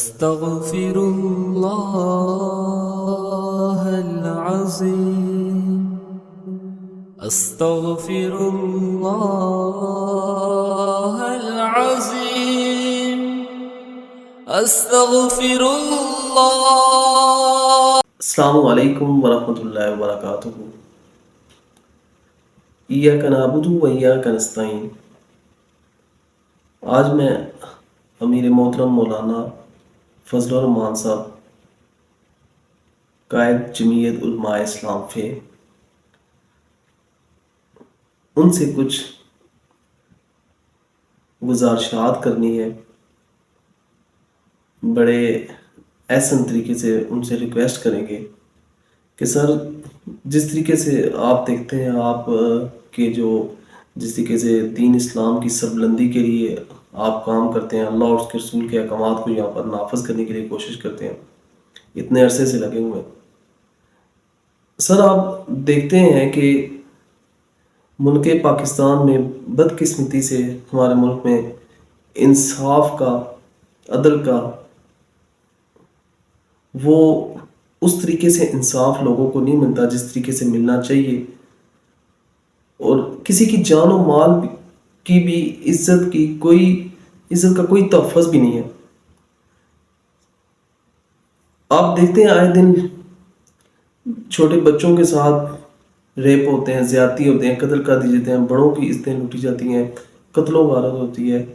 أستغفر الله العظيم أستغفر الله العظيم أستغفر الله. السلام علیکم ورحمۃ اللہ وبرکاتہ. ایاک نعبد و ایاک نستعین. آج میں امیر محترم مولانا فضل الرحمان صاحب قائد جمعیت علماء اسلام فے ان سے کچھ گزارشات کرنی ہے. بڑے احسن طریقے سے ان سے ریکویسٹ کریں گے کہ سر جس طریقے سے آپ دیکھتے ہیں آپ کے جو جس طریقے سے دین اسلام کی سربلندی کے لیے آپ کام کرتے ہیں, اللہ اور اس کے رسول کے احکامات کو یہاں پر نافذ کرنے کے لیے کوشش کرتے ہیں, اتنے عرصے سے لگے ہوئے ہیں. سر آپ دیکھتے ہیں کہ ملک پاکستان میں بدقسمتی سے ہمارے ملک میں انصاف کا, عدل کا, وہ اس طریقے سے انصاف لوگوں کو نہیں ملتا جس طریقے سے ملنا چاہیے, اور کسی کی جان و مال کی بھی عزت کا کوئی تحفظ بھی نہیں ہے. آپ دیکھتے ہیں آئے دن چھوٹے بچوں کے ساتھ ریپ ہوتے ہیں, زیادتی ہوتے ہیں, قتل کر دیے جاتے ہیں, بڑوں کی عزتیں لوٹی جاتی ہیں, قتل و غارت ہوتی ہے.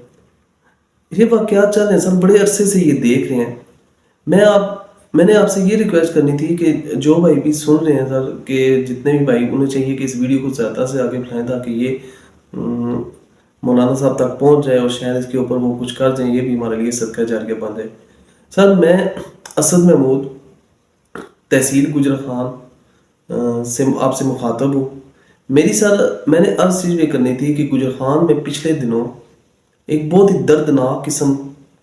یہ واقعات چل رہے ہیں سر, بڑے عرصے سے یہ دیکھ رہے ہیں. میں نے آپ سے یہ ریکویسٹ کرنی تھی کہ جو بھائی بھی سن رہے ہیں سر, کہ جتنے بھی بھائی انہیں چاہیے کہ اس ویڈیو کو زیادہ سے آگے بڑھائیں تاکہ یہ مولانا صاحب تک پہنچ جائے اور شاید اس کے اوپر وہ کچھ کر جائیں. یہ بھی ہمارے لیے صدقہ جاریہ بند ہے. سر میں اسد محمود تحصیل گجران سے آپ سے مخاطب ہوں. میں نے عرض یہ کرنی تھی کہ گجران میں پچھلے دنوں ایک بہت ہی دردناک قسم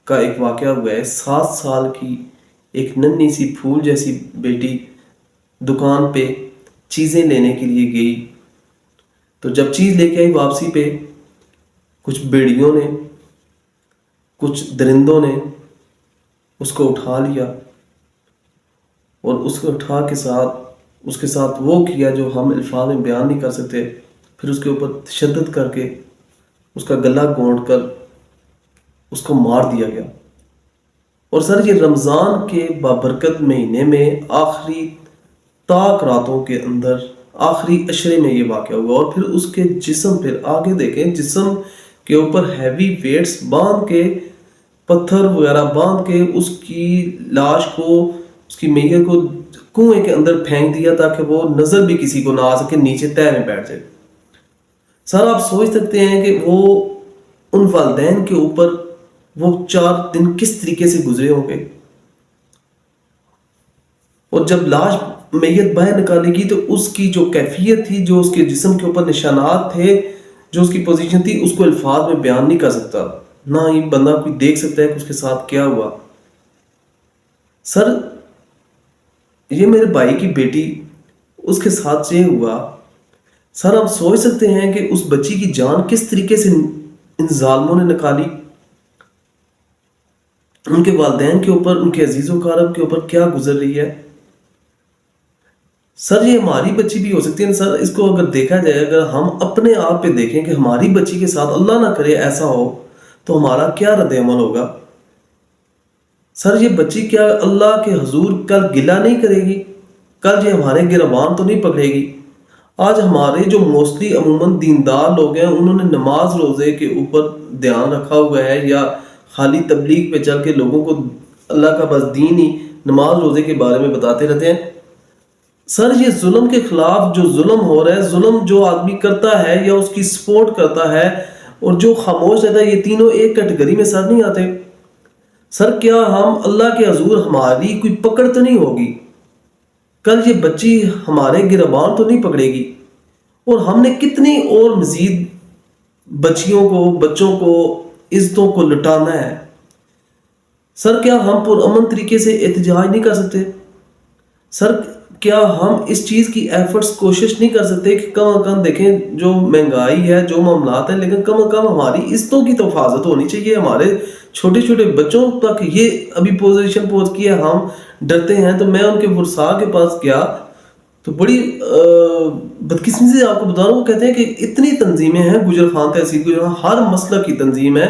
کا ایک واقعہ ہوا ہے. 7 سال کی ایک ننھی سی پھول جیسی بیٹی دکان پہ چیزیں لینے کے لیے گئی, تو جب چیز لے کے آئی واپسی پہ کچھ بیڑیوں نے, کچھ درندوں نے اس کو اٹھا لیا اور اس کو اٹھا کے اس کے ساتھ وہ کیا جو ہم الفاظ میں بیان نہیں کر سکتے. پھر اس کے اوپر تشدد کر کے اس کا گلا گھونٹ کر اس کو مار دیا گیا. اور سر یہ رمضان کے بابرکت مہینے میں آخری طاق راتوں کے اندر آخری عشرے میں یہ واقعہ ہوا, اور پھر اس کے جسم, پھر آگے دیکھیں جسم کے اوپر ہیوی ویٹس باندھ کے, پتھر وغیرہ باندھ کے اس کی لاش کو, اس کی میت کو کنویں کے اندر پھینک دیا تاکہ وہ نظر بھی کسی کو نہ آ سکے, نیچے تہہ میں بیٹھ جائے. سر آپ سوچ سکتے ہیں کہ وہ ان والدین کے اوپر وہ 4 دن کس طریقے سے گزرے ہوں گے. اور جب لاش میت باہر نکالے گی تو اس کی جو کیفیت تھی, جو اس کے جسم کے اوپر نشانات تھے, جو اس کی پوزیشن تھی, اس کو الفاظ میں بیان نہیں کر سکتا, نہ ہی بندہ کوئی دیکھ سکتا ہے کہ اس کے ساتھ کیا ہوا. سر یہ میرے بھائی کی بیٹی, اس کے ساتھ یہ ہوا. سر آپ سوچ سکتے ہیں کہ اس بچی کی جان کس طریقے سے ان ظالموں نے نکالی, ان کے والدین کے اوپر, ان کے عزیز و اقارب کے اوپر کیا گزر رہی ہے. سر یہ ہماری بچی بھی ہو سکتی ہے. سر اس کو اگر دیکھا جائے, اگر ہم اپنے آپ پہ دیکھیں کہ ہماری بچی کے ساتھ اللہ نہ کرے ایسا ہو تو ہمارا کیا رد عمل ہوگا. سر یہ بچی کیا اللہ کے حضور کل گلہ نہیں کرے گی؟ کل یہ ہمارے گروان تو نہیں پکڑے گی؟ آج ہمارے جو موسٹلی عموماً دیندار لوگ ہیں, انہوں نے نماز روزے کے اوپر دھیان رکھا ہوا ہے, یا خالی تبلیغ پہ چل کے لوگوں کو اللہ کا بس دین ہی نماز روزے کے بارے میں بتاتے رہتے ہیں. سر یہ ظلم کے خلاف جو ظلم ہو رہا ہے, ظلم جو آدمی کرتا ہے یا اس کی سپورٹ کرتا ہے اور جو خاموش رہتا ہے, یہ تینوں ایک کیٹیگری میں سر نہیں آتے. سر کیا ہم اللہ کے حضور ہماری کوئی پکڑ تو نہیں ہوگی؟ کل یہ بچی ہمارے گروان تو نہیں پکڑے گی؟ اور ہم نے کتنی اور مزید بچیوں کو, بچوں کو, عزتوں کو لٹانا ہے. سر کیا ہم پرامن طریقے سے احتجاج نہیں کر سکتے؟ سر کیا ہم اس چیز کی ایفرٹس کوشش نہیں کر سکتے کہ کم از کم دیکھیں جو مہنگائی ہے جو معاملات ہیں، لیکن کم از کم ہماری عزتوں کی تو حفاظت ہونی چاہیے. ہمارے چھوٹے چھوٹے بچوں تک یہ ابھی پوزیشن پہنچ کی ہے، ہم ڈرتے ہیں. تو میں ان کے ورثاء کے پاس گیا تو بڑی بدقسمتی سے آپ کو بتا رہا ہوں، وہ کہتے ہیں کہ اتنی تنظیمیں ہیں، گجر خان تحصیل گجر خان ہر مسلک کی تنظیم ہے،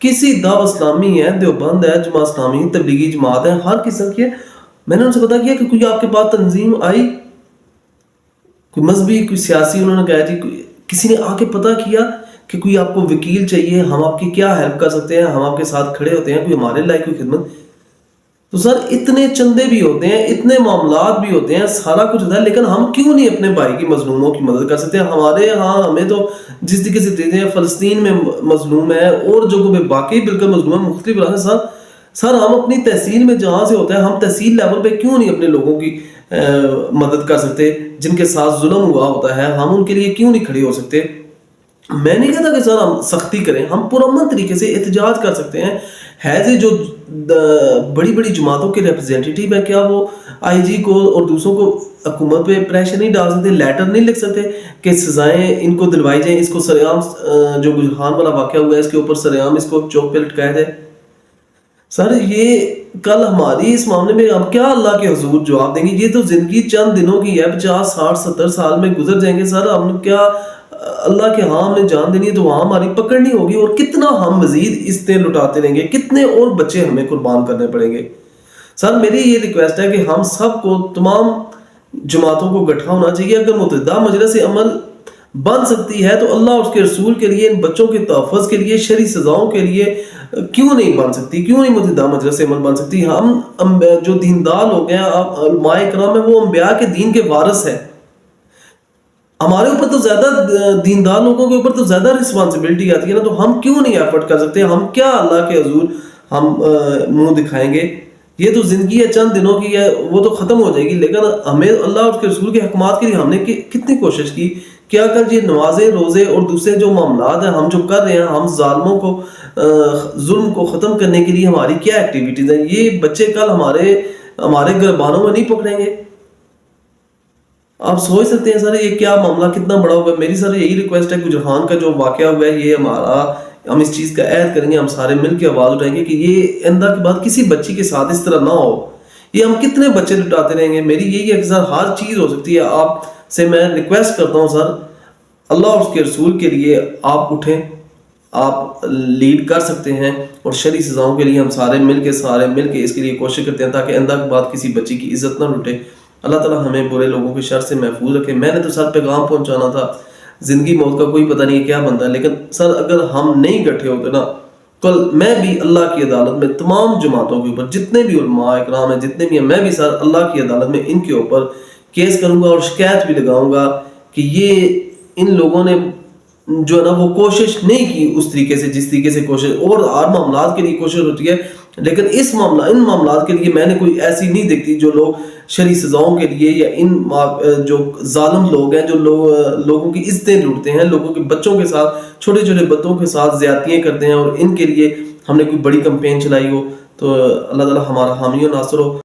کسی دعوت اسلامی ہے، دیوبند ہے، جماعت اسلامی، تبلیغی جماعت ہے، ہر قسم کی ہے. میں نے ان سے پتا کیا کہ کوئی آپ کے پاس تنظیم آئی، کوئی مذہبی کوئی سیاسی، انہوں نے کہا جی کسی نے آ کے پتا کیا کہ کوئی آپ کو وکیل چاہیے، ہم آپ کی کیا ہیلپ کر سکتے ہیں، ہم آپ کے ساتھ کھڑے ہوتے ہیں، کوئی ہمارے لائق کوئی خدمت. تو سر اتنے چندے بھی ہوتے ہیں، اتنے معاملات بھی ہوتے ہیں، سارا کچھ ہوتا ہے، لیکن ہم کیوں نہیں اپنے بھائی کی مظلوموں کی مدد کر سکتے ہیں؟ ہمارے ہاں ہمیں تو جس طریقے سے دیتے ہیں، فلسطین میں مظلوم ہے اور جگہوں پہ باقی بالکل مظلوم ہے، مختلف علاقے. سر ہم اپنی تحصیل میں جہاں سے ہوتا ہے، ہم تحصیل لیول پہ کیوں نہیں اپنے لوگوں کی مدد کر سکتے جن کے ساتھ ظلم ہوا ہوتا ہے؟ ہم ان کے لیے کیوں نہیں کھڑے ہو سکتے؟ میں نہیں کہتا کہ سر ہم سختی کریں، ہم پرامن طریقے سے احتجاج کر سکتے ہیں. ہے جو بڑی بڑی جماعتوں کے ریپرزینٹیٹیو ہیں، کیا وہ آئی جی کو اور دوسروں کو حکومت پہ پریشر نہیں ڈال سکتے، لیٹر نہیں لکھ سکتے کہ سزائیں ان کو دلوائی جائیں، اس کو سرعام جو گجرخان والا واقعہ ہوا ہے اس کے اوپر سرعام اس کو چوک پہ لٹکایا جائے؟ سر یہ کل ہماری اس معاملے میں ہم کیا اللہ کے حضور جواب دیں گے؟ یہ تو زندگی چند دنوں کی ہے، 50 60 70 سال میں گزر جائیں گے. سر ہم کیا اللہ کے ہاں ہم نے جان دینی ہے تو وہاں ہماری پکڑنی ہوگی، اور کتنا ہم مزید عزتیں لٹاتے رہیں گے، کتنے اور بچے ہمیں قربان کرنے پڑیں گے. سر میری یہ ریکویسٹ ہے کہ ہم سب کو، تمام جماعتوں کو اکٹھا ہونا چاہیے. اگر متحدہ مجلس عمل بن سکتی ہے تو اللہ اور اس کے رسول کے لیے، ان بچوں کے تحفظ کے لیے، شرعی سزاؤں کے لیے کیوں نہیں بن سکتی؟ کیوں نہیں متحدہ مجلس عمل بن سکتی؟ ہم جو دیندار لوگ ہیں، آپ علماء کرام ہیں، وہ انبیاء کے دین کے وارث ہیں. ہمارے اوپر تو زیادہ، دیندار لوگوں کے اوپر تو زیادہ رسپانسبلٹی آتی ہے نا. تو ہم کیوں نہیں ایفرٹ کر سکتے؟ ہم کیا اللہ کے حضور ہم منہ دکھائیں گے؟ یہ تو زندگی ہے، چند دنوں کی ہے، وہ تو ختم ہو جائے گی. لیکن ہمیں اللہ اور اس کے رسول کے حکمات کے لیے ہم نے کتنی کوشش کی. کیا کر یہ نمازیں، روزے اور دوسرے جو معاملات ہیں ہم جو کر رہے ہیں، ہم ظالموں کو، ظلم کو ختم کرنے کے لیے ہماری کیا ایکٹیویٹیز ہیں؟ یہ بچے کل ہمارے گربانوں میں نہیں پکڑیں گے. آپ سوچ سکتے ہیں سر یہ کیا معاملہ کتنا بڑا ہوگا. میری سر یہی ریکویسٹ ہے، گجرخان کا جو واقعہ ہوا ہے، یہ ہم اس چیز کا عہد کریں گے، ہم سارے مل کے آواز اٹھائیں گے کہ یہ آئندہ کے بعد کسی بچی کے ساتھ اس طرح نہ ہو. یہ ہم کتنے بچے لٹاتے رہیں گے؟ میری یہی ہے کہ سر ہر چیز ہو سکتی ہے. آپ سے میں ریکویسٹ کرتا ہوں سر، اللہ اور اس کے رسول کے لیے آپ اٹھیں، آپ لیڈ کر سکتے ہیں، اور شرعی سزاؤں کے لیے ہم سارے مل کے اس کے لیے کوشش کرتے ہیں تاکہ آئندہ کے بعد کسی بچی کی عزت نہ لٹے. اللہ تعالیٰ ہمیں برے لوگوں کے شر سے محفوظ رکھے. میں نے تو سر پیغام پہنچانا تھا، زندگی موت کا کوئی پتہ نہیں کیا بنتا ہے، لیکن سر اگر ہم نہیں اکٹھے ہوتے نا، کل میں بھی اللہ کی عدالت میں تمام جماعتوں کے اوپر، جتنے بھی علماء اکرام ہیں، جتنے بھی ہیں، میں بھی سر اللہ کی عدالت میں ان کے اوپر کیس کروں گا اور شکایت بھی لگاؤں گا کہ یہ ان لوگوں نے جو ہے نا وہ کوشش نہیں کی اس طریقے سے جس طریقے سے کوشش، اور ہر معاملات کے لیے کوشش ہوتی ہے، لیکن ان معاملات کے لیے میں نے کوئی ایسی نہیں دیکھتی جو لوگ شرعی سزاؤں کے لیے، یا ان جو ظالم لوگ ہیں جو لوگوں کی عزتیں لوٹتے ہیں، لوگوں کے بچوں کے ساتھ، چھوٹے چھوٹے بچوں کے ساتھ زیادتیاں کرتے ہیں، اور ان کے لیے ہم نے کوئی بڑی کمپین چلائی ہو. تو اللہ تعالیٰ ہمارا حامی و ناصر ہو.